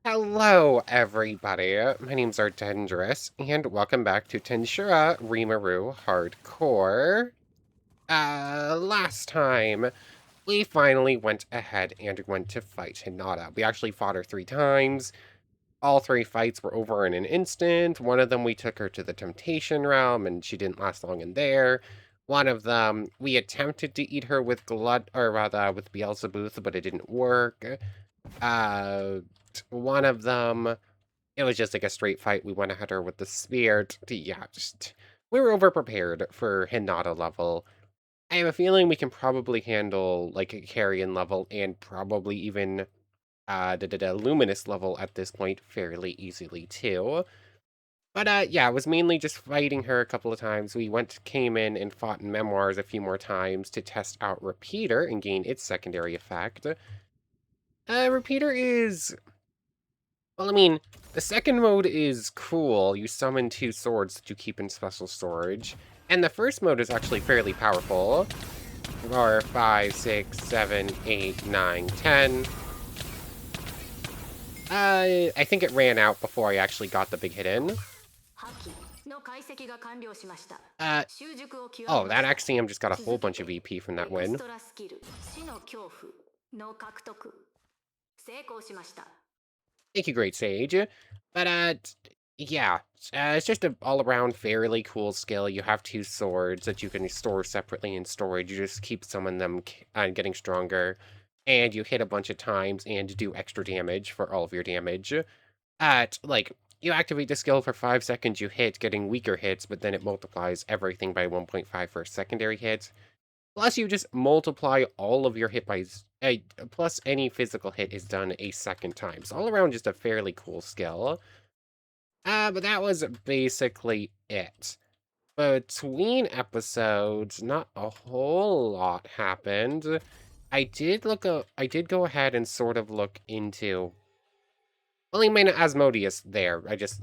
Hello, everybody. My name's Dangerous, and welcome back to Tensura Rimuru Hardcore. Last time, we finally went ahead and went to fight Hinata. We actually fought her 3 times. All 3 fights were over in an instant. One of them, we took her to the Temptation Realm, and she didn't last long in there. One of them, we attempted to eat her with or rather, with Beelzebub, but it didn't work. Uh, One of them, it was just like a straight fight. We went at her with the spear. Yeah, just we were overprepared for Hinata level. I have a feeling we can probably handle like a Carrion level and probably even the Luminous level at this point fairly easily too. But yeah, it was mainly just fighting her a couple of times. We came in and fought in Memoirs a few more times to test out Repeater and gain its secondary effect. Repeater is well, I mean, the second mode is cool. You summon 2 swords that you keep in special storage. And the first mode is actually fairly powerful. 4, 5, 6, 7, 8, 9, 10. I think it ran out before I actually got the big hit in. Uh, oh, that Axiom just got a whole bunch of EP from that win. Thank you, Great Sage. But, yeah, it's just an all-around fairly cool skill. You have 2 swords that you can store separately in storage. You just keep summoning them getting stronger, and you hit a bunch of times and do extra damage for all of your damage. Like, you activate the skill for 5 seconds, you hit, getting weaker hits, but then it multiplies everything by 1.5 for a secondary hit. Plus, you just multiply all of your hit by... plus, any physical hit is done a second time. So all around, just a fairly cool skill. But that was basically it. Between episodes, not a whole lot happened. I did go ahead and sort of look into... Well, I mean, Asmodeus there. I just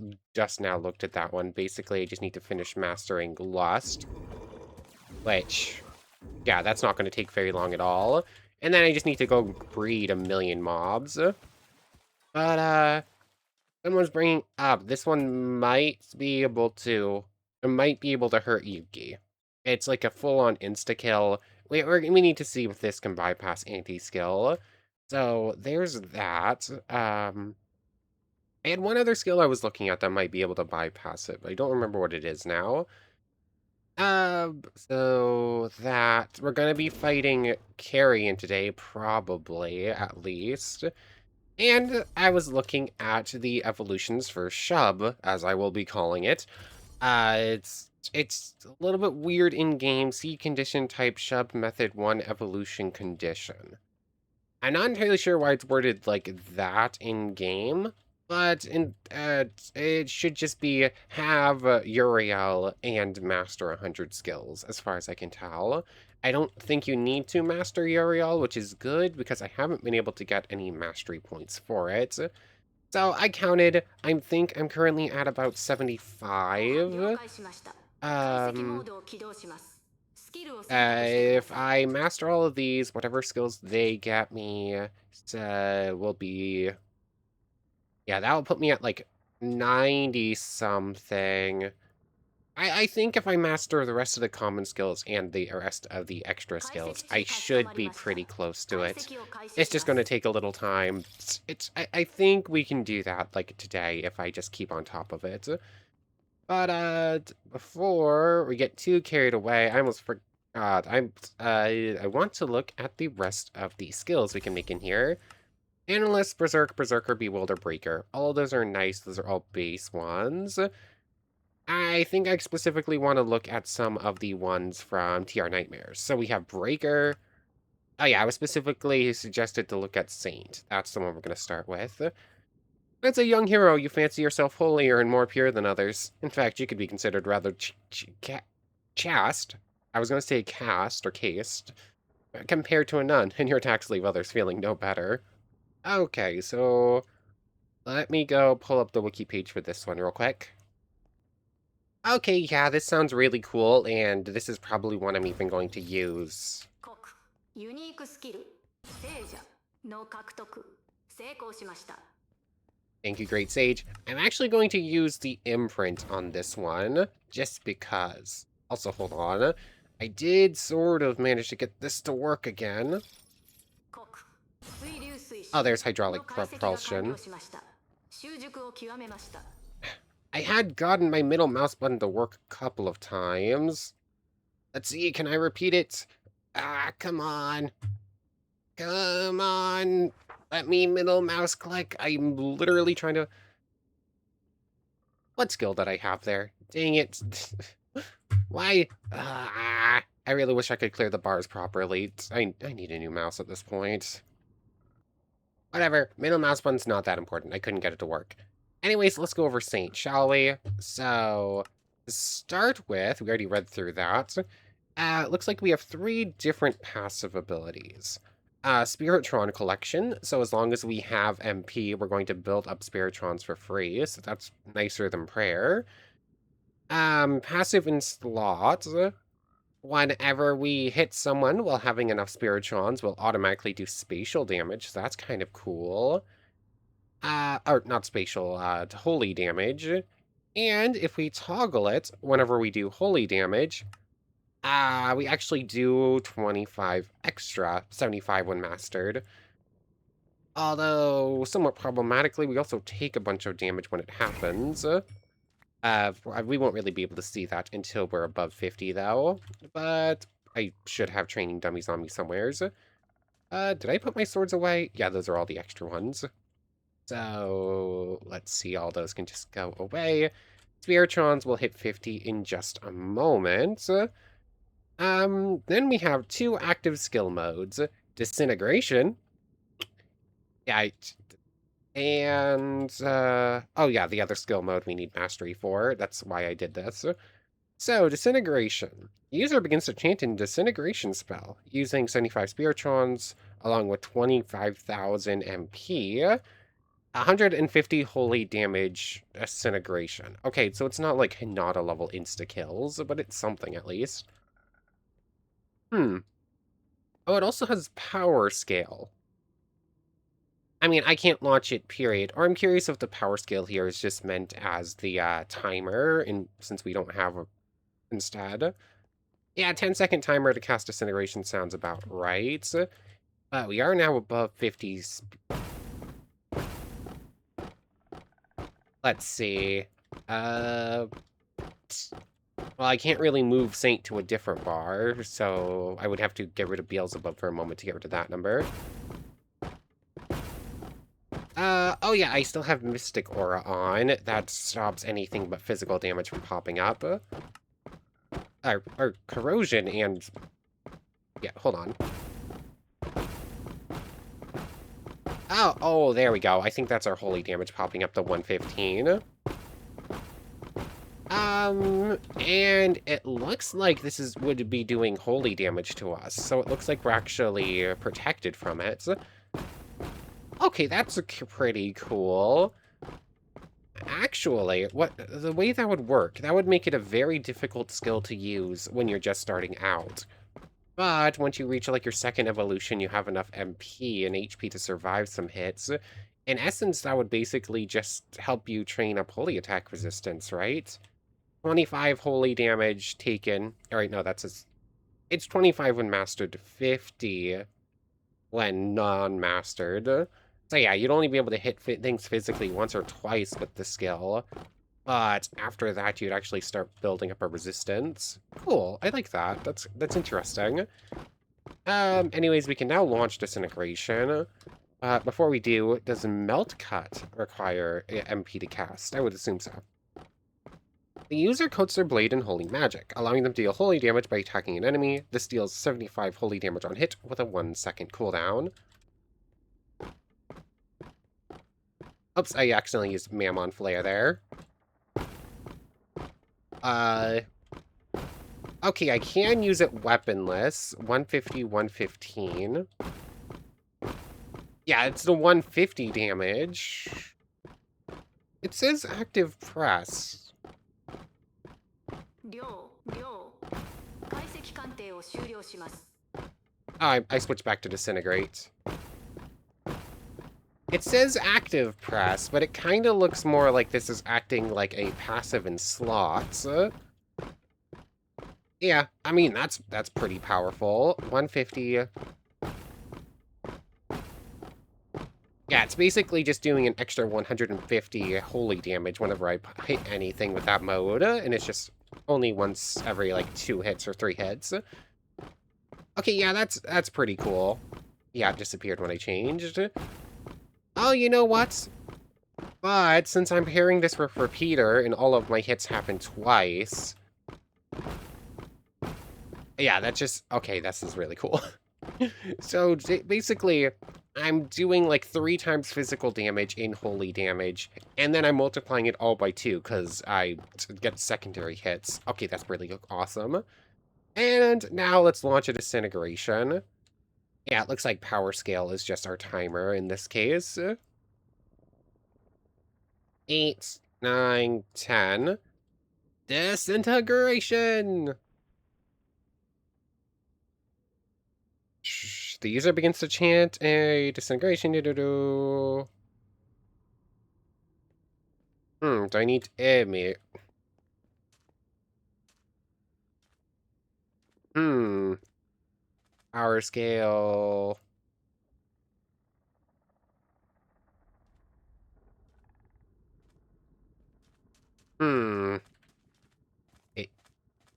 now looked at that one. Basically, I just need to finish mastering Lust. Which... yeah, that's not going to take very long at all. And then I just need to go breed a million mobs. But, someone's bringing up, this one might be able to, hurt Yuki. It's like a full-on insta-kill. We need to see if this can bypass anti-skill. So, there's that. I had one other skill I was looking at that might be able to bypass it, but I don't remember what it is now. So that we're gonna be fighting Carrion today, probably, at least. And I was looking at the evolutions for Shub, as I will be calling it. It's a little bit weird in game. Seed condition type Shub method 1 evolution condition. I'm not entirely sure why it's worded like that in game. But it should just be have Uriel and master 100 skills, as far as I can tell. I don't think you need to master Uriel, which is good, because I haven't been able to get any mastery points for it. So I counted, I think I'm currently at about 75. If I master all of these, whatever skills they get me will be... yeah, that will put me at like 90 something. I think if I master the rest of the common skills and the rest of the extra skills, I should be pretty close to it. It's just going to take a little time. I think we can do that like today if I just keep on top of it. But before we get too carried away, I almost forgot. I want to look at the rest of the skills we can make in here. Analyst, Berserk, Berserker, Bewilder, Breaker. All of those are nice. Those are all base ones. I think I specifically want to look at some of the ones from TR Nightmares. So we have Breaker. Oh yeah, I was specifically suggested to look at Saint. That's the one we're going to start with. As a young hero, you fancy yourself holier and more pure than others. In fact, you could be considered rather chaste. I was going to say cast or caste. Compared to a nun, and your attacks leave others feeling no better. Okay, so let me go pull up the wiki page for this one real quick. Okay, yeah, this sounds really cool, and this is probably one I'm even going to use. Thank you, Great Sage. I'm actually going to use the imprint on this one, just because. Also, hold on. I did sort of manage to get this to work again. Oh, there's hydraulic propulsion. I had gotten my middle mouse button to work a couple of times. Let's see, can I repeat it? Ah, come on. Come on. Let me middle mouse click. I'm literally trying to... What skill did I have there? Dang it. Why? I really wish I could clear the bars properly. I need a new mouse at this point. Whatever. Middle mouse button's not that important. I couldn't get it to work. Anyways, let's go over Saint, shall we? So, to start with, we already read through that. Looks like we have 3 different passive abilities. Spiritron collection. So as long as we have MP, we're going to build up Spiritrons for free. So that's nicer than prayer. Passive in slot. Whenever we hit someone while having enough Spiritrons, we'll automatically do spatial damage. So that's kind of cool. Or not spatial, holy damage. And if we toggle it, whenever we do holy damage, we actually do 25 extra, 75 when mastered. Although, somewhat problematically, we also take a bunch of damage when it happens. We won't really be able to see that until we're above 50, though. But I should have training dummies on me somewheres. Did I put my swords away? Yeah, those are all the extra ones. So, let's see, all those can just go away. Spiritrons will hit 50 in just a moment. Then we have 2 active skill modes. Disintegration. Yeah, oh yeah, the other skill mode we need mastery for. That's why I did this. So, Disintegration. User begins to chant a Disintegration spell, using 75 Spiritrons, along with 25,000 MP. 150 holy damage Disintegration. Okay, so it's not like Hinata level insta-kills, but it's something at least. Oh, it also has power scale. I mean, I can't launch it, period. Or I'm curious if the power scale here is just meant as the timer, and since we don't have a instead. Yeah, 10-second timer to cast Disintegration sounds about right. But we are now above 50. Let's see. Well, I can't really move Saint to a different bar, so I would have to get rid of Beelzebub for a moment to get rid of that number. Oh yeah, I still have Mystic Aura on. That stops anything but physical damage from popping up. Or Corrosion and... Yeah, hold on. Oh, there we go. I think that's our holy damage popping up to 115. And it looks like this would be doing holy damage to us, so it looks like we're actually protected from it. Okay, that's pretty cool. Actually, the way that would work, that would make it a very difficult skill to use when you're just starting out. But once you reach like your second evolution, you have enough MP and HP to survive some hits. In essence, that would basically just help you train up holy attack resistance, right? 25 holy damage taken. Alright, no, it's 25 when mastered, 50 when non-mastered. So yeah, you'd only be able to hit things physically once or twice with the skill. But after that, you'd actually start building up a resistance. Cool, I like that. That's interesting. Anyways, we can now launch Disintegration. Before we do, does Melt Cut require MP to cast? I would assume so. The user coats their blade in holy magic, allowing them to deal holy damage by attacking an enemy. This deals 75 holy damage on hit with a 1-second cooldown. Oops, I accidentally used Mammon Flare there. Okay, I can use it weaponless. 150, 115. Yeah, it's the 150 damage. It says active press. I switched back to Disintegrate. It says active press, but it kind of looks more like this is acting like a passive in slots. Yeah, I mean, that's pretty powerful. 150. Yeah, it's basically just doing an extra 150 holy damage whenever I hit anything with that mode, and it's just only once every, like, 2 hits or 3 hits. Okay, yeah, that's pretty cool. Yeah, it disappeared when I changed. Oh, you know what? But since I'm pairing this with Repeater and all of my hits happen twice... Yeah, that just... Okay, this is really cool. So, basically, I'm doing like 3 times physical damage in holy damage, and then I'm multiplying it all by 2, because I get secondary hits. Okay, that's really awesome. And now let's launch a Disintegration. Yeah, it looks like power scale is just our timer in this case. 8, 9, 10. Disintegration! The user begins to chant a disintegration. Do I need to Power scale. It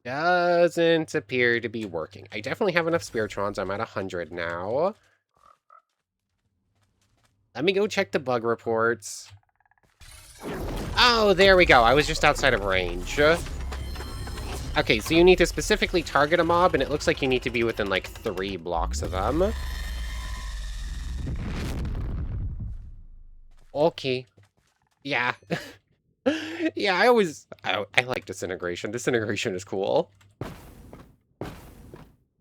doesn't appear to be working. I definitely have enough Spiritrons. I'm at 100 now. Let me go check the bug reports. Oh, there we go. I was just outside of range. Okay, so you need to specifically target a mob, and it looks like you need to be within, like, 3 blocks of them. Okay. Yeah. Yeah, I like Disintegration. Disintegration is cool.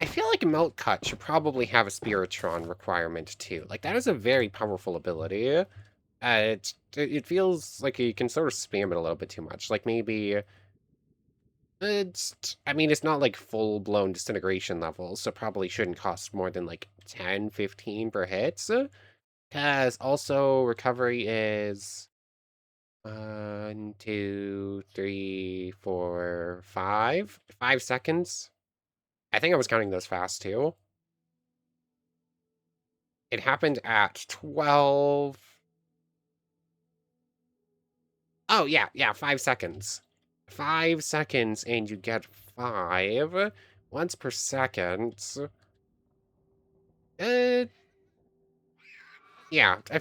I feel like Melt Cut should probably have a Spiritron requirement, too. Like, that is a very powerful ability. It feels like you can sort of spam it a little bit too much. Like, maybe... I mean, it's not, like, full-blown Disintegration levels, so probably shouldn't cost more than, like, 10, 15 per hit. Because also, recovery is... 1, 2, 3, 4, 5. 5 seconds. I think I was counting those fast, too. It happened at 12... Oh, yeah, 5 seconds. 5 seconds, and you get 5 once per second. Uh, yeah, I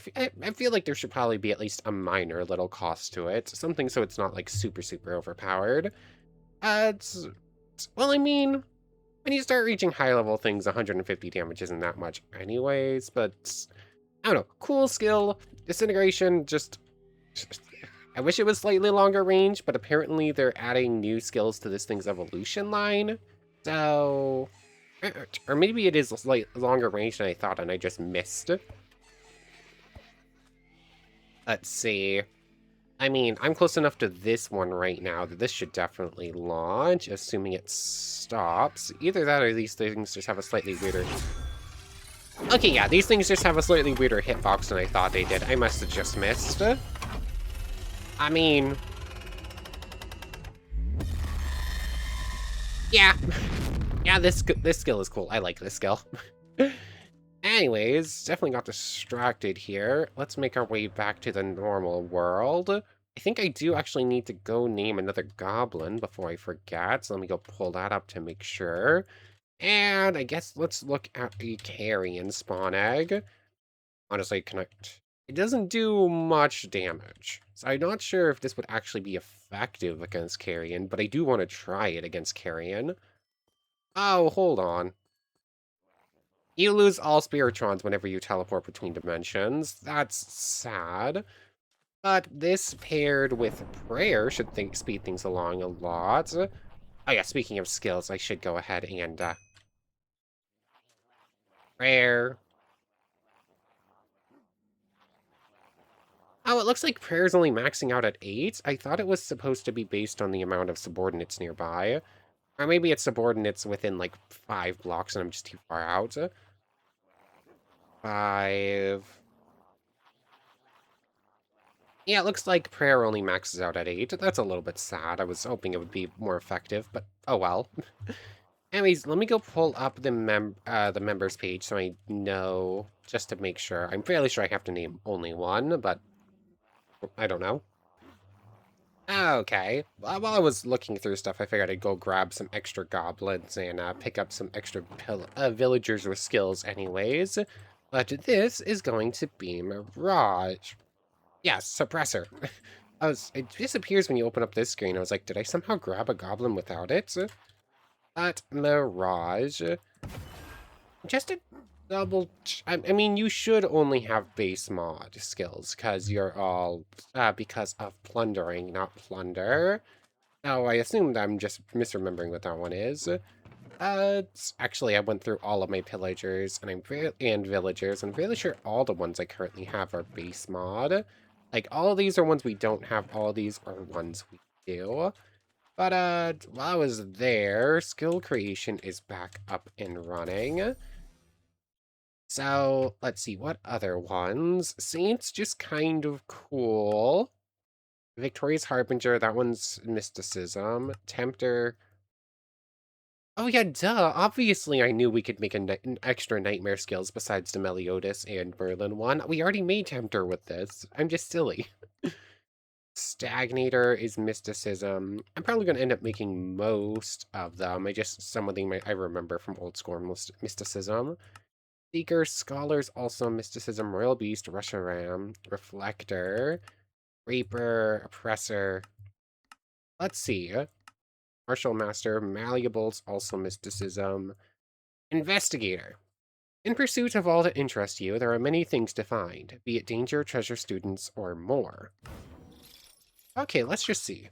feel like there should probably be at least a minor little cost to it. Something so it's not, like, super, super overpowered. Well, I mean, when you start reaching high-level things, 150 damage isn't that much anyways, but... I don't know, cool skill. Disintegration, just I wish it was slightly longer range, but apparently they're adding new skills to this thing's evolution line. So... Or maybe it is slightly longer range than I thought, and I just missed. Let's see. I mean, I'm close enough to this one right now that this should definitely launch, assuming it stops. Either that or these things just have a slightly weirder... Okay, yeah, these things just have a slightly weirder hitbox than I thought they did. I must have just missed. I mean... Yeah. Yeah, this skill is cool. I like this skill. Anyways, definitely got distracted here. Let's make our way back to the normal world. I think I do actually need to go name another goblin before I forget. So let me go pull that up to make sure. And I guess let's look at a Carrion spawn egg. Honestly, it doesn't do much damage. So I'm not sure if this would actually be effective against Carrion, but I do want to try it against Carrion. Oh, hold on. You lose all Spiritrons whenever you teleport between dimensions. That's sad. But this paired with Prayer should speed things along a lot. Oh yeah, speaking of skills, I should go ahead and, Prayer. Oh, it looks like Prayer's only maxing out at 8. I thought it was supposed to be based on the amount of subordinates nearby. Or maybe it's subordinates within, like, 5 blocks and I'm just too far out. 5... Yeah, it looks like prayer only maxes out at 8. That's a little bit sad. I was hoping it would be more effective, but oh well. Anyways, let me go pull up the members page so I know, just to make sure. I'm fairly sure I have to name only one, but I don't know. Okay. While I was looking through stuff, I figured I'd go grab some extra goblins and pick up some extra villagers with skills anyways. But this is going to be Mirage. Yes, Suppressor. It disappears when you open up this screen. I was like, did I somehow grab a goblin without it? But Mirage. Just to I mean, you should only have base mod skills, because you're all, because of plundering, not plunder. Oh, I assumed I'm just misremembering what that one is. Actually, I went through all of my pillagers, and villagers, and I'm fairly sure all the ones I currently have are base mod. Like, all of these are ones we don't have, all of these are ones we do. But, while I was there, skill creation is back up and running. So, let's see, what other ones? Saint's just kind of cool. Victorious Harbinger, that one's Mysticism. Tempter. Oh yeah, duh. Obviously, I knew we could make an extra nightmare skills besides the Meliodas and Merlin one. We already made Tempter with this. I'm just silly. Stagnator is Mysticism. I'm probably going to end up making most of them. Some of them I remember from old school Mysticism. Seeker, Scholars, also Mysticism, Royal Beast, Russia Ram, Reflector, Reaper, Oppressor. Let's see. Martial Master, Malleables, also Mysticism. Investigator. In pursuit of all that interest you, there are many things to find, be it danger, treasure, students, or more. Okay, let's just see.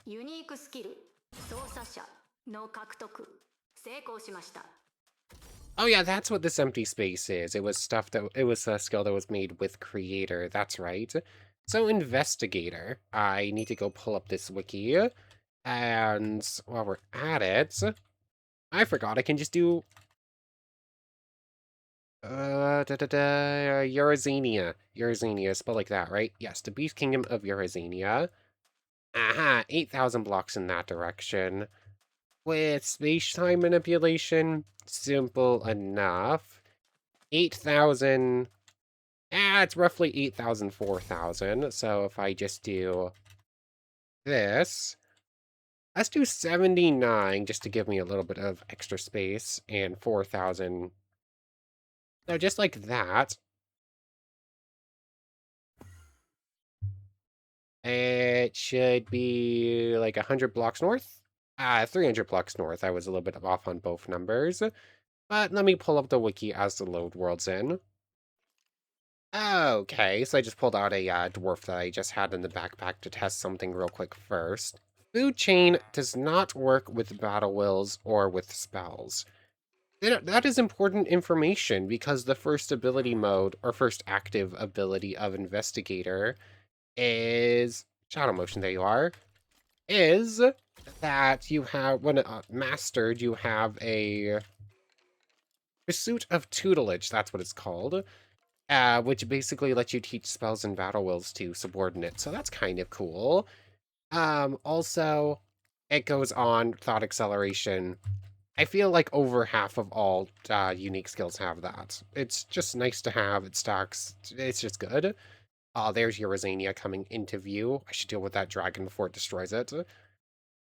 Oh yeah, that's what this empty space is. It was a skill that was made with Creator, that's right. So Investigator, I need to go pull up this wiki, and while we're at it, I forgot I can just do Eurazania. Eurazania, spelled like that, right? Yes, the Beast Kingdom of Eurazania. Aha, 8,000 blocks in that direction. With space-time manipulation, simple enough. 8,000... it's roughly 8,000, 4,000. So if I just do this, let's do 79 just to give me a little bit of extra space, and 4,000. So just like that. It should be like 100 blocks north. 300 blocks north. I was a little bit off on both numbers. But let me pull up the wiki as the load world's in. Okay, so I just pulled out a dwarf that I just had in the backpack to test something real quick first. Food chain does not work with battle wills or with spells. That is important information because the first ability mode, or first active ability of Investigator is... Shadow Motion, there you are. Is that you have, when mastered, you have a Pursuit of Tutelage, that's what it's called, which basically lets you teach spells and battle wills to subordinates, so that's kind of cool. Also, it goes on, Thought Acceleration. I feel like over half of all unique skills have that. It's just nice to have, it stacks, it's just good. There's Eurazania coming into view. I should deal with that dragon before it destroys it.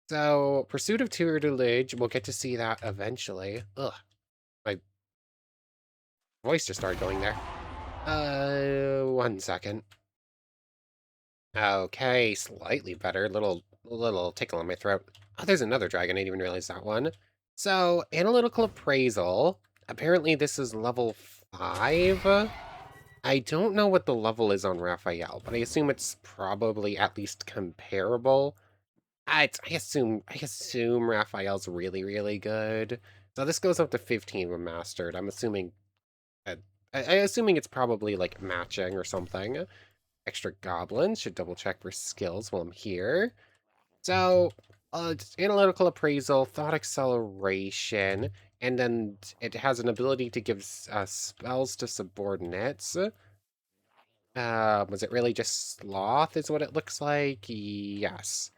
So, Pursuit of Tutelage, we'll get to see that eventually. Ugh, my voice just started going there. 1 second. Okay, slightly better. Little tickle in my throat. Oh, there's another dragon. I didn't even realize that one. So, Analytical Appraisal. Apparently this is level 5. I don't know what the level is on Raphael, but I assume it's probably at least comparable. I assume Raphael's really, really good. So this goes up to 15 when mastered. I'm assuming, assuming it's probably like matching or something. Extra goblins, should double check for skills while I'm here. So, analytical appraisal, thought acceleration, and then it has an ability to give spells to subordinates. Was it really just Sloth is what it looks like? Yes.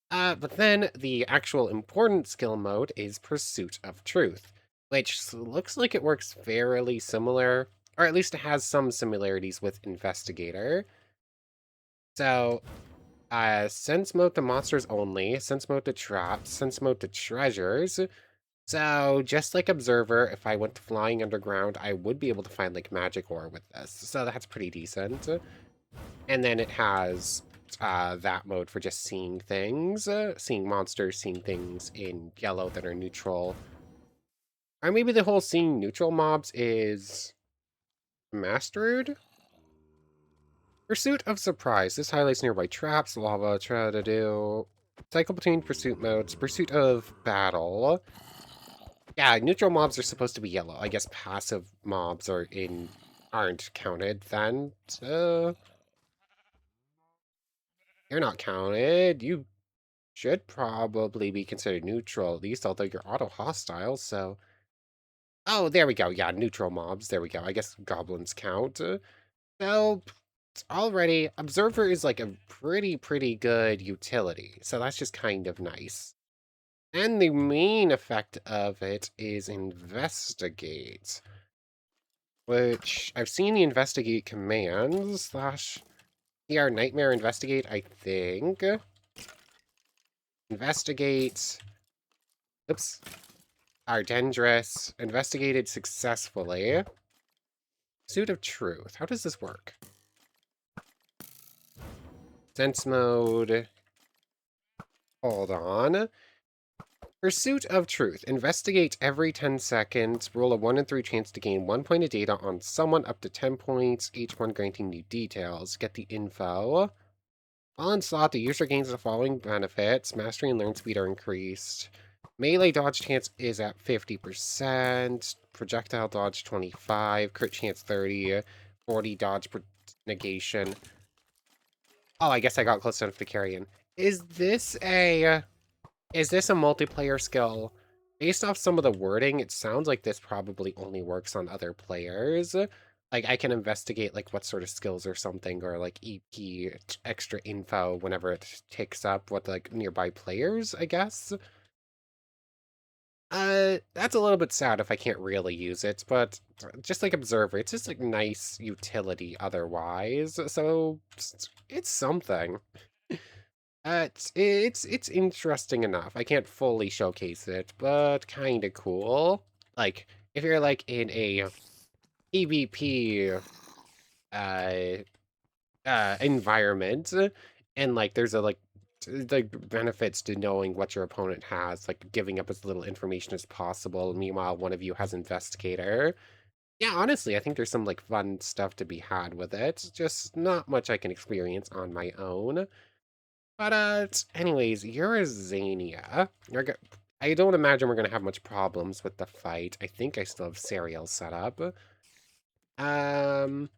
But then the actual important skill mode is Pursuit of Truth, which looks like it works fairly similar, or at least it has some similarities with Investigator. So, sense mode to monsters only, sense mode to traps, sense mode to treasures. So, just like Observer, if I went flying underground, I would be able to find, like, magic ore with this. So that's pretty decent. And then it has that mode for just seeing things, seeing monsters, seeing things in yellow that are neutral. Or maybe the whole seeing neutral mobs is mastered? Pursuit of Surprise. This highlights nearby traps, lava, try to do. Cycle between pursuit modes. Pursuit of Battle. Yeah, neutral mobs are supposed to be yellow. I guess passive mobs aren't counted then. You're not counted. You should probably be considered neutral at least, although you're auto-hostile, so... Oh, there we go. Yeah, neutral mobs. There we go. I guess goblins count. So, already, Observer is like a pretty good utility, so that's just kind of nice. And the main effect of it is Investigate, which I've seen the Investigate commands slash PR Nightmare Investigate, I think. Investigate. Oops. Ardendress. Investigated successfully. Suit of Truth. How does this work? Sense mode. Hold on. Pursuit of Truth. Investigate every 10 seconds. Roll a 1 in 3 chance to gain 1 point of data on someone up to 10 points, each one granting new details. Get the info. While in slot, the user gains the following benefits. Mastery and learn speed are increased. Melee dodge chance is at 50%. Projectile dodge 25. Crit chance 30. 40 dodge negation. Oh, I guess I got close enough to Carrion. Is this a multiplayer skill? Based off some of the wording, it sounds like this probably only works on other players. Like, I can investigate, like, what sort of skills or something, or, like, EP extra info whenever it takes up what, like, nearby players, I guess. That's a little bit sad if I can't really use it, but just like Observer, it's just, like, nice utility otherwise, so it's something. It's interesting enough. I can't fully showcase it, but kind of cool. Like, if you're, like, in a PvP, uh, environment, and, like, there's a, like, the benefits to knowing what your opponent has, like, giving up as little information as possible, meanwhile, one of you has Investigator. Yeah, honestly, I think there's some, like, fun stuff to be had with it, just not much I can experience on my own. But, anyways, Eurazania. I don't imagine we're gonna have much problems with the fight. I think I still have Serial set up. Um,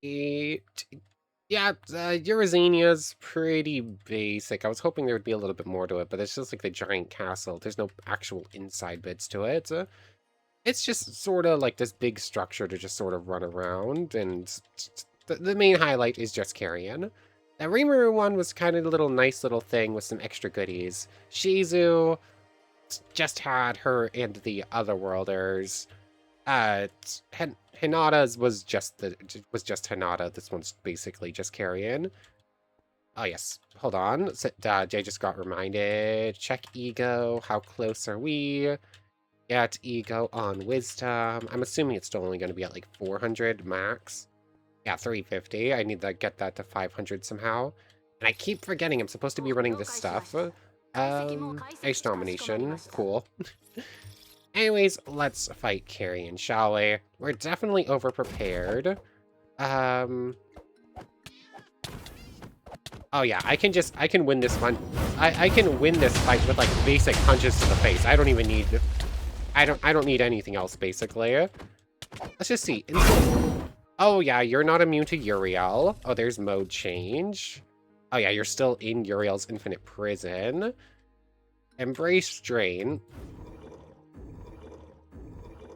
yeah, Eurazania's pretty basic. I was hoping there would be a little bit more to it, but it's just like the giant castle. There's no actual inside bits to it. It's just sort of like this big structure to just sort of run around, and the main highlight is just Carrion. That Rimuru one was kind of a little nice little thing with some extra goodies. Shizu just had her and the Otherworlders. Hinata's was just Hinata. This one's basically just Carrion. Oh yes, hold on. Jay just got reminded. Check ego. How close are we? Get ego on wisdom. I'm assuming it's still only going to be at like 400 max. Yeah, 350. I need to get that to 500 somehow. And I keep forgetting I'm supposed to be running this stuff. Ice Domination. Cool. Anyways, let's fight Carrion, shall we? We're definitely overprepared. Oh yeah, I can win this one. I can win this fight with like basic punches to the face. I don't even need... I don't need anything else, basically. Let's just see. Oh yeah, you're not immune to Uriel. Oh, there's mode change. Oh yeah, you're still in Uriel's infinite prison. Embrace Drain.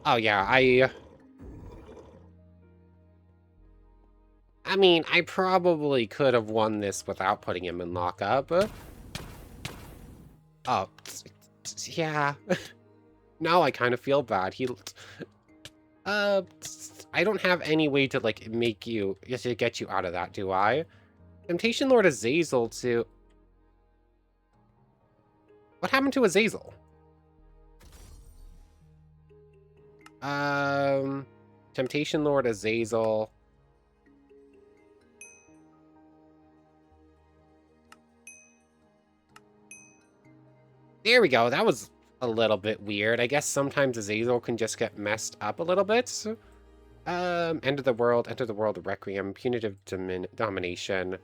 Oh yeah, I mean, I probably could have won this without putting him in lockup. Oh, yeah. Now I kind of feel bad. Uh, I don't have any way to, like, make you, to get you out of that, do I? Temptation Lord Azazel to... What happened to Azazel? Temptation Lord Azazel. There we go. That was a little bit weird. I guess sometimes Azazel can just get messed up a little bit. End of the world, enter the world of Requiem, punitive domination.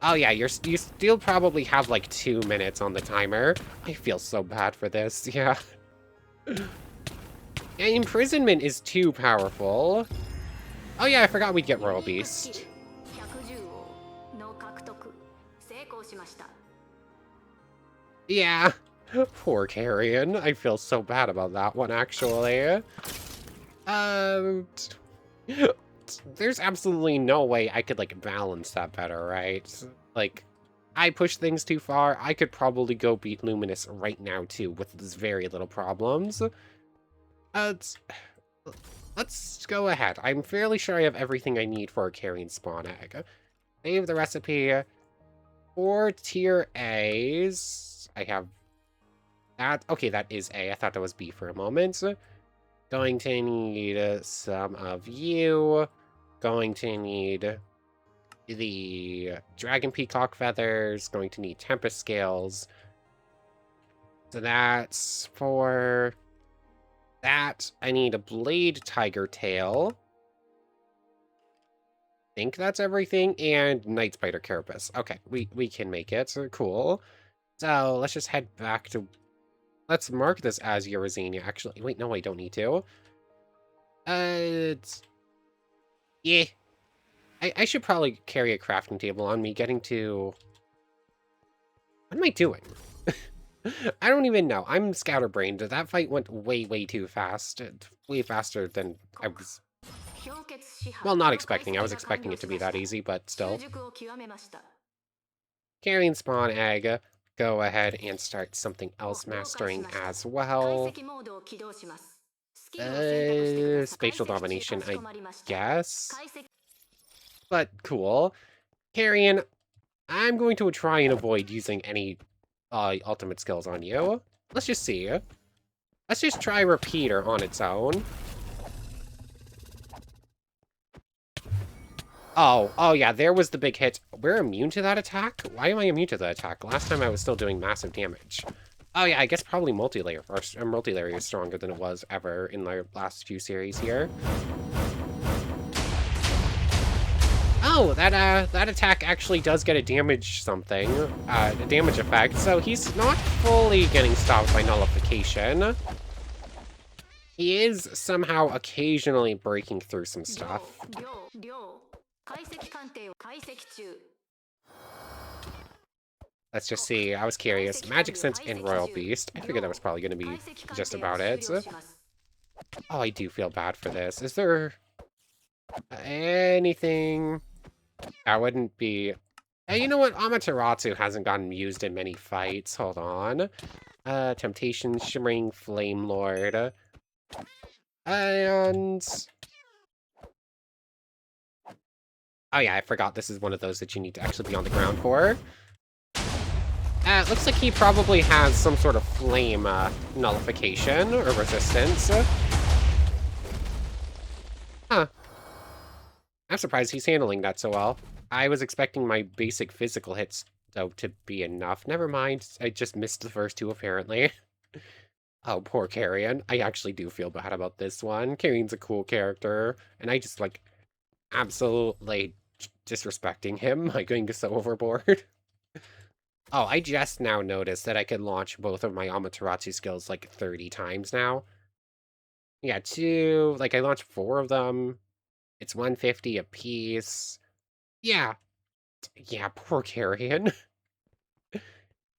Oh yeah, you still probably have like 2 minutes on the timer. I feel so bad for this, yeah. And imprisonment is too powerful. Oh yeah, I forgot we'd get Royal Beast. Yeah, poor Carrion. I feel so bad about that one, actually. There's absolutely no way I could, like, balance that better, right? Like, I push things too far. I could probably go beat Luminous right now, too, with very little problems. Let's go ahead. I'm fairly sure I have everything I need for a Carrion spawn egg. Save the recipe. 4 tier A's. I have that. Okay, that is A. I thought that was B for a moment. Going to need some of you. Going to need the Dragon Peacock Feathers. Going to need Tempest Scales. So that's for that. I need a Blade Tiger Tail. I think that's everything. And Night Spider Carapace. Okay, we can make it. Cool. So let's just head back to... Let's mark this as Eurazania. Actually, wait, no, I don't need to. Yeah. I should probably carry a crafting table on me. Getting to... What am I doing? I don't even know. I'm scatterbrained. That fight went way, way too fast. Way faster than I was... Well, not expecting. I was expecting it to be that easy, but still. Carrion spawn egg. Go ahead and start something else mastering as well. Spatial domination, I guess. But cool. Carrion, I'm going to try and avoid using any ultimate skills on you. Let's just see. Let's just try Repeater on its own. Oh yeah, there was the big hit. We're immune to that attack? Why am I immune to that attack? Last time I was still doing massive damage. Oh yeah, I guess probably multi-layer first. Multi-layer is stronger than it was ever in the last few series here. Oh, that attack actually does get a damage something, a damage effect, so he's not fully getting stopped by nullification. He is somehow occasionally breaking through some stuff. Let's just see. I was curious. Magic Sense and Royal Beast. I figured that was probably going to be just about it. Oh, I do feel bad for this. Is there anything that wouldn't be... Hey, you know what? Amaterasu hasn't gotten used in many fights. Hold on. Temptation, Shimmering Flame Lord. And... Oh yeah, I forgot this is one of those that you need to actually be on the ground for. It looks like he probably has some sort of flame nullification or resistance. Huh. I'm surprised he's handling that so well. I was expecting my basic physical hits, though, to be enough. Never mind. I just missed the first two, apparently. Oh, poor Carrion. I actually do feel bad about this one. Carrion's a cool character, and I just, like, absolutely disrespecting him by going so overboard. Oh, I just now noticed that I can launch both of my Amaterasu skills like 30 times now. Yeah, I launched 4 of them. It's 150 a piece. Yeah. Yeah, poor Carrion.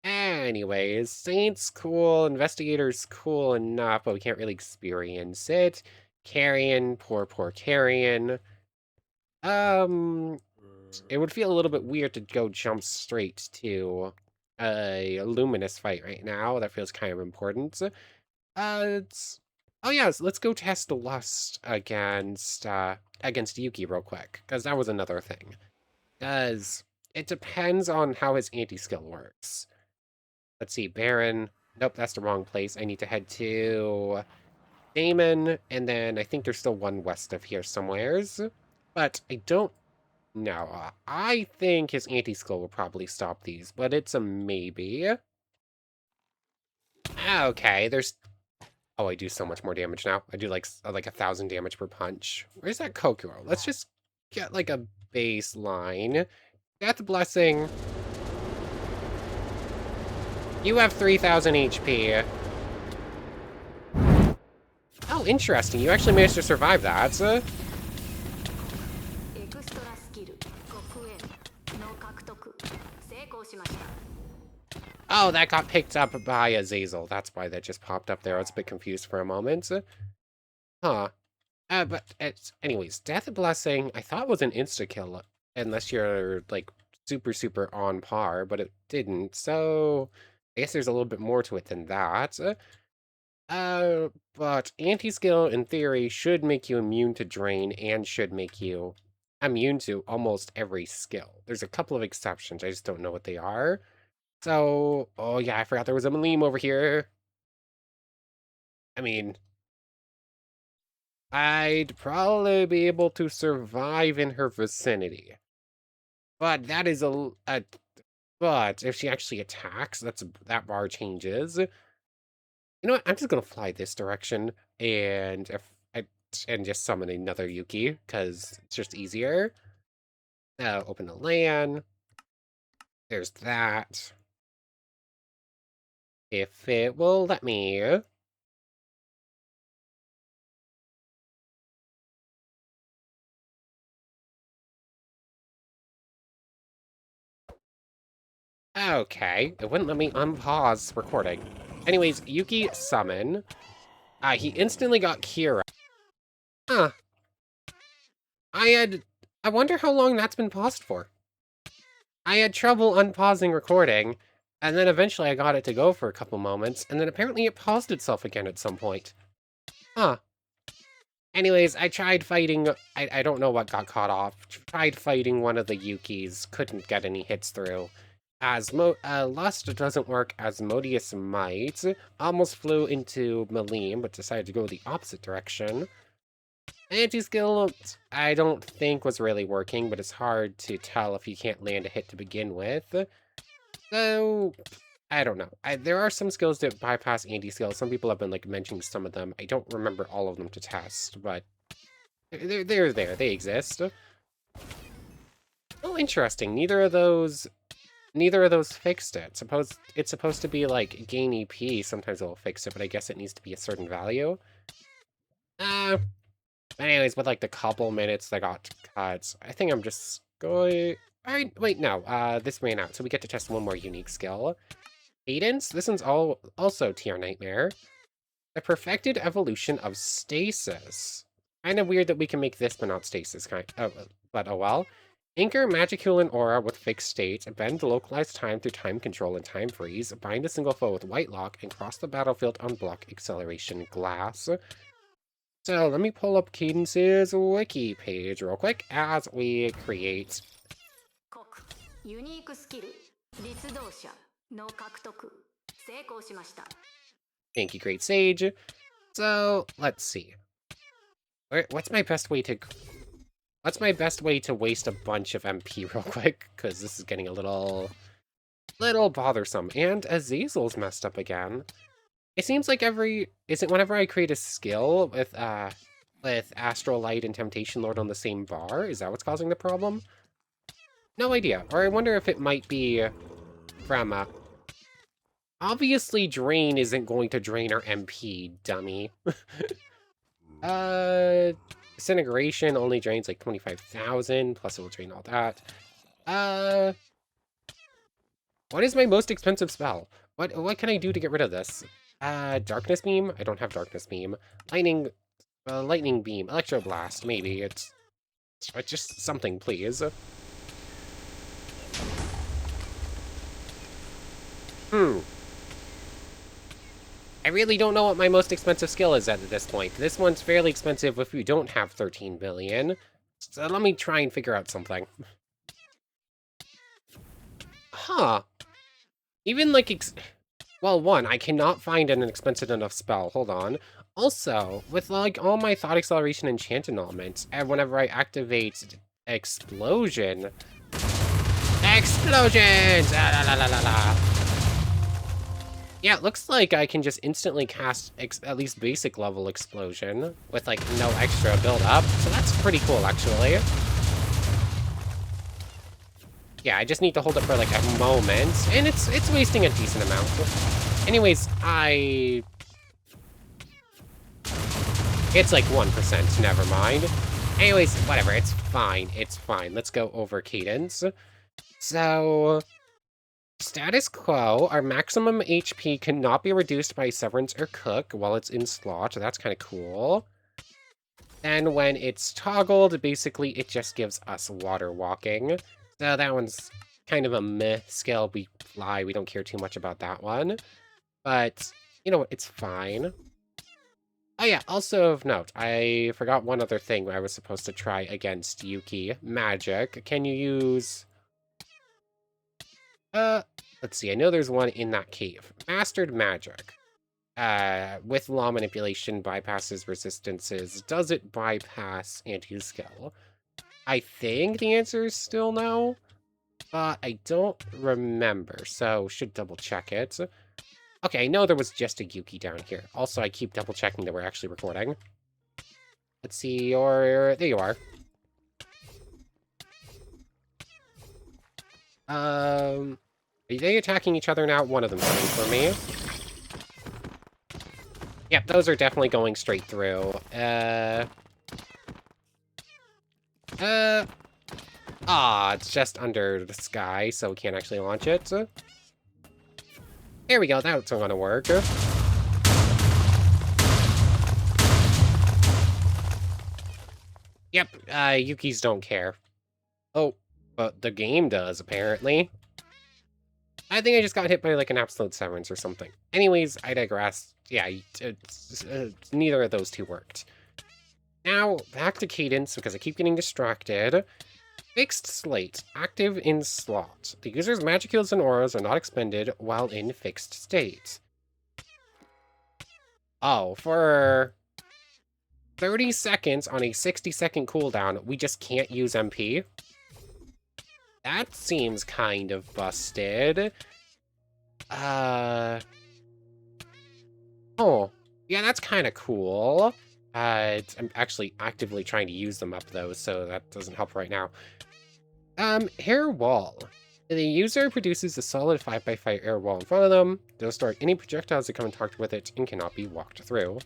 Anyways, Saint's cool, Investigator's cool enough, but we can't really experience it. Carrion, poor Carrion. It would feel a little bit weird to go jump straight to a Luminous fight right now. That feels kind of important. It's... Oh yeah, so let's go test Lust against Yuki real quick, because that was another thing. Because it depends on how his anti-skill works. Let's see, Baron. Nope, that's the wrong place. I need to head to Damon, and then I think there's still one west of here somewheres. But I don't know. I think his anti-skill will probably stop these, but it's a maybe. Okay, there's... Oh, I do so much more damage now. I do like 1,000 damage per punch. Where's that Kokoro? Let's just get like a baseline. Death Blessing. You have 3,000 HP. Oh, interesting. You actually managed to survive that. Oh, that got picked up by Azazel. That's why that just popped up there. I was a bit confused for a moment. Huh. But anyways, Death Blessing, I thought was an insta-kill, unless you're, like, super on par, but it didn't. So, I guess there's a little bit more to it than that. But anti-skill, in theory, should make you immune to drain and should make you immune to almost every skill. There's a couple of exceptions. I just don't know what they are. So, oh yeah, I forgot there was a Malim over here. I mean, I'd probably be able to survive in her vicinity. But that is but if she actually attacks, that bar changes. You know what? I'm just gonna fly this direction and just summon another Yuki, because it's just easier. Open the LAN. There's that. If it will let me. Okay, it wouldn't let me unpause recording. Anyways, Yuki summon. He instantly got Kira. Huh. I wonder how long that's been paused for. I had trouble unpausing recording, and then eventually I got it to go for a couple moments, and then apparently it paused itself again at some point. Huh. Anyways, I tried fighting, I don't know what got caught off. Tried fighting one of the Yukis, couldn't get any hits through. Lust doesn't work as Modius might. Almost flew into Malim, but decided to go the opposite direction. Anti-skill, I don't think was really working, but it's hard to tell if you can't land a hit to begin with. So, I don't know. There are some skills that bypass anti-skill. Some people have been like mentioning some of them. I don't remember all of them to test, but they're there. They exist. Oh, interesting. Neither of those fixed it. It's supposed to be like gain EP. Sometimes it'll fix it, but I guess it needs to be a certain value. Anyways, with like the couple minutes that got cut, I think I'm just going... Alright, wait, no. This ran out, so we get to test one more unique skill. Cadence? This one's also TR Nightmare. The perfected evolution of stasis. Kind of weird that we can make this, but not stasis. But oh well. Anchor Magiculan Aura with fixed state, bend localized time through time control and time freeze, bind a single foe with White Lock, and cross the battlefield on block acceleration glass. So let me pull up Cadence's wiki page real quick as we create. Thank you, Great Sage. So let's see. What's my best way to waste a bunch of MP real quick? Because this is getting a little bothersome. And Azazel's messed up again. It seems like whenever I create a skill with Astral Light and Temptation Lord on the same bar? Is that what's causing the problem? No idea. Or I wonder if it might be from, obviously Drain isn't going to drain our MP, dummy. Disintegration only drains like 25,000, plus it will drain all that. What is my most expensive spell? What can I do to get rid of this? Darkness Beam? I don't have Darkness Beam. Lightning Lightning beam, electro blast, maybe. It's just something, please. I really don't know what my most expensive skill is at this point. This one's fairly expensive if you don't have 13 billion. So let me try and figure out something. Huh. Even like, well, one, I cannot find an expensive enough spell. Hold on. Also, with like all my thought acceleration enchanted elements, and whenever I activate explosions! Ah, la, la, la, la, la. Yeah, it looks like I can just instantly cast at least basic level explosion with like no extra build up. So that's pretty cool, actually. Yeah, I just need to hold it for like a moment, and it's wasting a decent amount. Anyways, it's like 1%, never mind. Anyways, whatever, it's fine, it's fine. Let's go over Cadence. So, status quo, our maximum HP cannot be reduced by Severance or Cook while it's in slot. That's kind of cool. And when it's toggled, basically it just gives us water walking. So that one's kind of a meh skill. We fly, we don't care too much about that one. But, you know what, it's fine. Oh yeah, also of note, I forgot one other thing I was supposed to try against Yuki. Magic. Can you use... let's see, I know there's one in that cave. Mastered Magic. With law manipulation, bypasses resistances. Does it bypass anti-skill? I think the answer is still no, but I don't remember, so should double check it. Okay, I know there was just a Yuki down here. Also, I keep double checking that we're actually recording. Let's see your... There you are. Are they attacking each other now? One of them's coming for me. Yep, those are definitely going straight through. It's just under the sky, so we can't actually launch it. There we go, that's gonna work. Yep, Yukis don't care. Oh, but the game does, apparently. I think I just got hit by, like, an absolute severance or something. Anyways, I digress. Yeah, neither of those two worked. Now, back to Cadence, because I keep getting distracted. Fixed Slate. Active in slot. The user's magic heals and auras are not expended while in fixed state. Oh, for 30 seconds on a 60-second cooldown, we just can't use MP? That seems kind of busted. Oh. Yeah, that's kind of cool. I'm actually actively trying to use them up, though, so that doesn't help right now. Air wall. The user produces a solid 5x5 air wall in front of them. They'll start any projectiles that come in contact with it and cannot be walked through.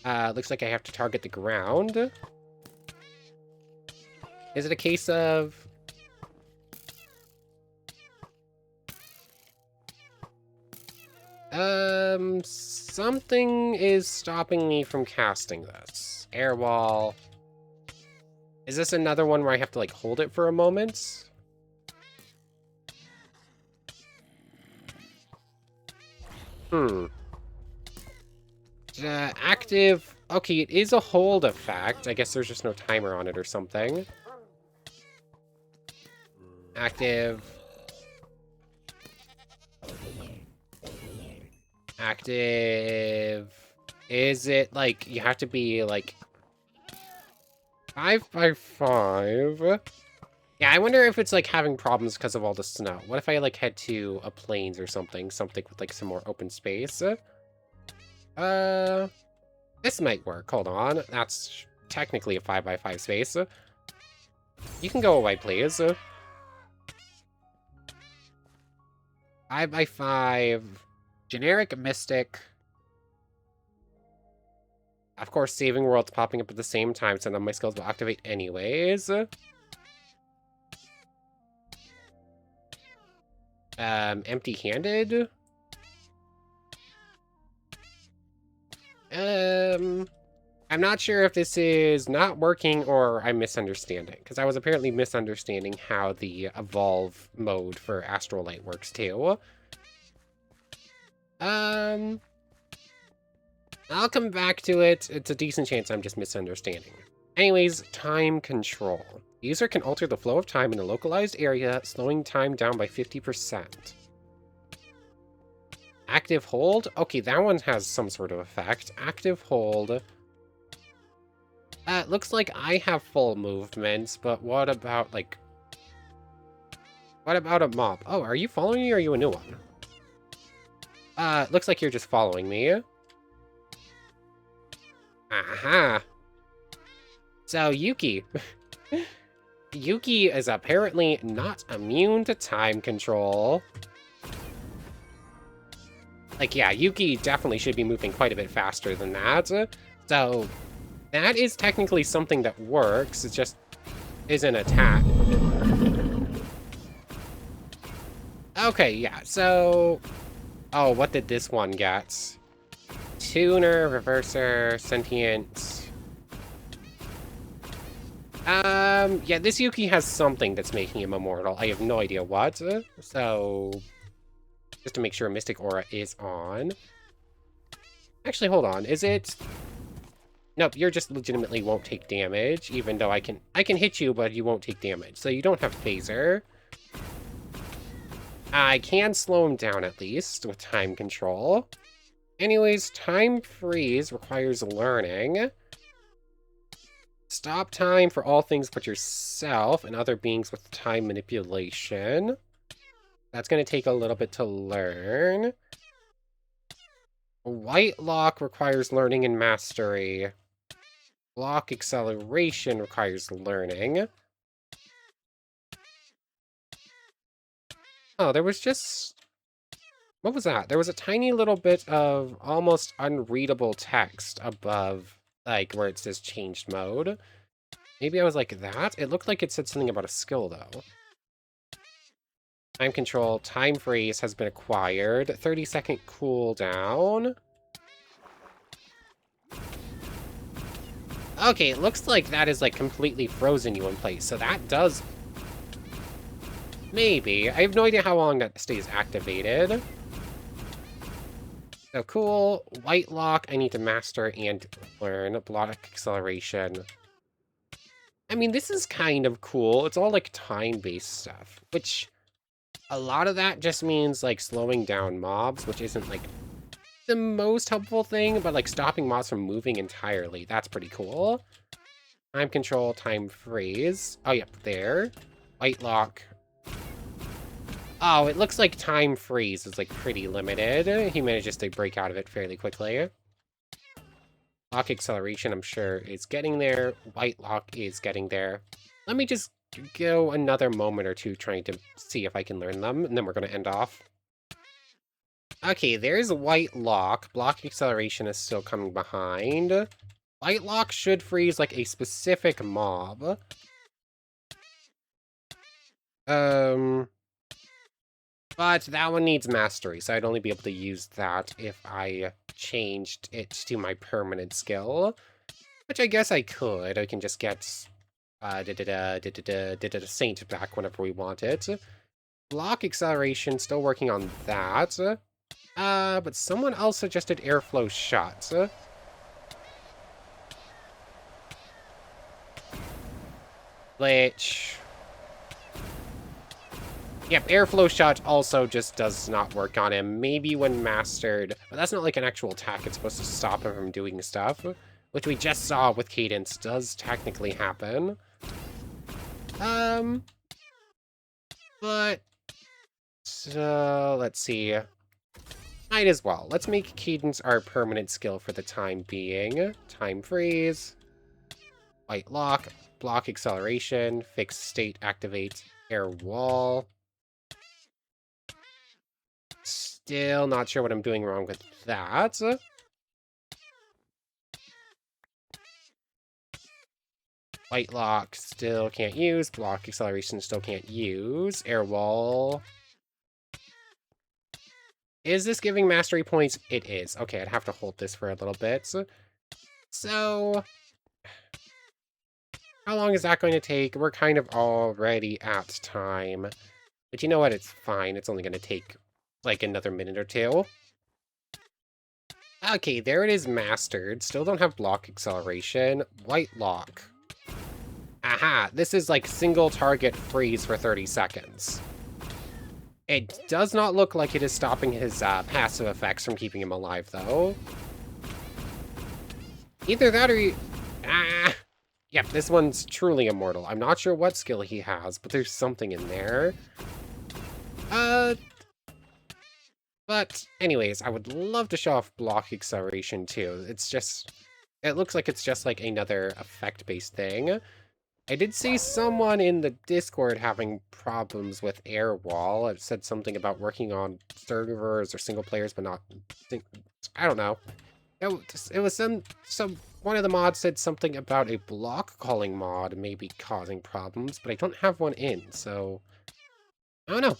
Looks like I have to target the ground. Is it a case of... something is stopping me from casting this. Air wall. Is this another one where I have to, like, hold it for a moment? Active... Okay, it is a hold effect. I guess there's just no timer on it or something. Active... Active... Is it, like, you have to be, like... 5x5? Yeah, I wonder if it's, like, having problems because of all the snow. What if I, like, head to a plains or something? Something with, like, some more open space? This might work. Hold on. That's technically a 5x5 space. You can go away, please. 5x5... Generic Mystic. Of course, Saving World's popping up at the same time, so none of my skills will activate anyways. Empty-handed? I'm not sure if this is not working or I'm misunderstanding, because I was apparently misunderstanding how the evolve mode for Astral Light works too. I'll come back to it. It's a decent chance I'm just misunderstanding. Anyways, time control. The user can alter the flow of time in a localized area, slowing time down by 50%. Active hold? Okay, that one has some sort of effect. Active hold. Looks like I have full movements, but what about, like... What about a mob? Oh, are you following me or are you a new one? Looks like you're just following me. Aha! So, Yuki. Yuki is apparently not immune to time control. Like, yeah, Yuki definitely should be moving quite a bit faster than that. So, that is technically something that works. It just isn't attack. Okay, yeah, so... Oh, what did this one get? Tuner, Reverser, Sentient... yeah, this Yuki has something that's making him immortal. I have no idea what. So, just to make sure Mystic Aura is on. Actually, hold on. Is it... Nope, you're just legitimately won't take damage, even though I can hit you, but you won't take damage. So you don't have Phaser. I can slow him down at least with time control. Anyways, time freeze requires learning. Stop time for all things but yourself and other beings with time manipulation. That's going to take a little bit to learn. White lock requires learning and mastery. Block acceleration requires learning. Oh, there was just... What was that? There was a tiny little bit of almost unreadable text above, like, where it says changed mode. Maybe I was like that? It looked like it said something about a skill, though. Time control, time freeze has been acquired. 30-second cooldown. Okay, it looks like that is, like, completely frozen you in place, so that does... Maybe. I have no idea how long that stays activated. So cool. White lock, I need to master and learn. Block acceleration. I mean, this is kind of cool. It's all, like, time-based stuff, which... A lot of that just means, like, slowing down mobs, which isn't, like, the most helpful thing, but, like, stopping mobs from moving entirely. That's pretty cool. Time control, time freeze. Oh, yep, there. White lock. Oh, it looks like time freeze is, like, pretty limited. He manages to break out of it fairly quickly. Lock acceleration, I'm sure, is getting there. White lock is getting there. Let me just go another moment or two trying to see if I can learn them, and then we're going to end off. Okay, there's white lock. Block acceleration is still coming behind. White lock should freeze, like, a specific mob. But that one needs mastery, so I'd only be able to use that if I changed it to my permanent skill. Which I guess I could. I can just get Saint back whenever we want it. Block acceleration, still working on that. But someone else suggested airflow shots. Which... Yep, airflow shot also just does not work on him. Maybe when mastered, but that's not like an actual attack. It's supposed to stop him from doing stuff, which we just saw with Cadence does technically happen. But so let's see. Might as well. Let's make Cadence our permanent skill for the time being. Time freeze, white lock, block acceleration, fixed state activate, air wall. Still not sure what I'm doing wrong with that. White lock still can't use. Block acceleration still can't use. Air wall. Is this giving mastery points? It is. Okay, I'd have to hold this for a little bit. So, how long is that going to take? We're kind of already at time. But you know what? It's fine. It's only going to take, like, another minute or two. Okay, there it is mastered. Still don't have block acceleration. White lock. Aha, this is like single target freeze for 30 seconds. It does not look like it is stopping his passive effects from keeping him alive, though. Either that or he... Ah! Yep, this one's truly immortal. I'm not sure what skill he has, but there's something in there. But anyways, I would love to show off block acceleration, too. It's just... It looks like it's just like another effect-based thing. I did see someone in the Discord having problems with Airwall. It said something about working on servers or single players, but not... I don't know. It was one of the mods said something about a block calling mod maybe causing problems, but I don't have one in, so... I don't know.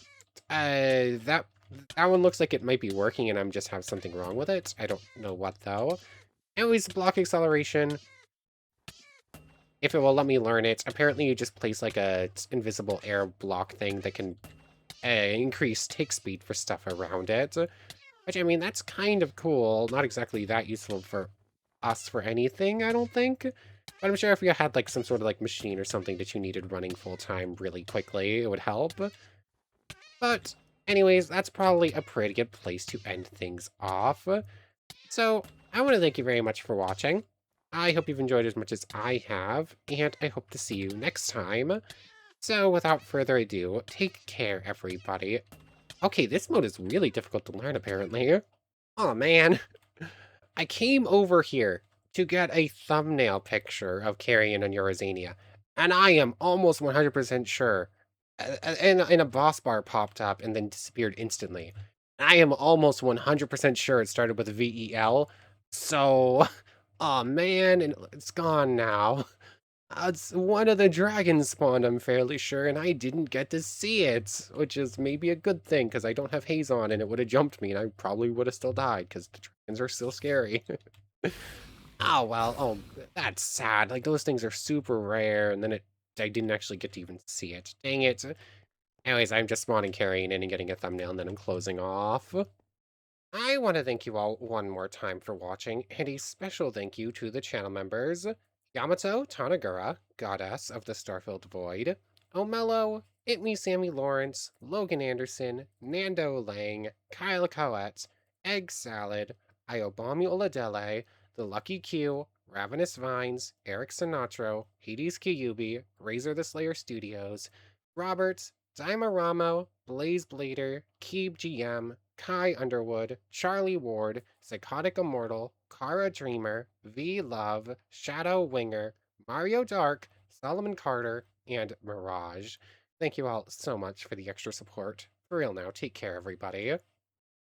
That one looks like it might be working and I'm just have something wrong with it. I don't know what, though. Anyways, block acceleration... If it will let me learn it, apparently you just place like a invisible air block thing that can increase tick speed for stuff around it. Which, I mean, that's kind of cool. Not exactly that useful for us for anything, I don't think. But I'm sure if you had like some sort of like machine or something that you needed running full time really quickly, it would help. But anyways, that's probably a pretty good place to end things off. So I want to thank you very much for watching. I hope you've enjoyed as much as I have, and I hope to see you next time. So without further ado, take care, everybody. Okay, this mode is really difficult to learn, apparently. Oh, man. I came over here to get a thumbnail picture of Carrion and Eurazania, and I am almost 100% sure. And a boss bar popped up and then disappeared instantly. I am almost 100% sure it started with VEL, so... Oh man, and it's gone now. It's one of the dragons spawned, I'm fairly sure, and I didn't get to see it, which is maybe a good thing, because I don't have haze on, and it would have jumped me, and I probably would have still died, because the dragons are still scary. Oh, well, oh, that's sad. Like, those things are super rare, and then I didn't actually get to even see it. Dang it. Anyways, I'm just spawning, carrying in, and getting a thumbnail, and then I'm closing off. I want to thank you all one more time for watching, and a special thank you to the channel members, Yamato Tanagura, Goddess of the Starfilled Void, Omelo, Itme Sammy Lawrence, Logan Anderson, Nando Lang, Kyle Coette, Egg Salad, Iobami Oladele, The Lucky Q, Ravenous Vines, Eric Sinatro, Hades Kyubi, Razor the Slayer Studios, Robert, Ramo, Blaze Blader, Keeb GM, Kai Underwood, Charlie Ward, Psychotic Immortal, Kara Dreamer, V Love, Shadow Winger, Mario Dark, Solomon Carter, and Mirage. Thank you all so much for the extra support. For real now, take care, everybody.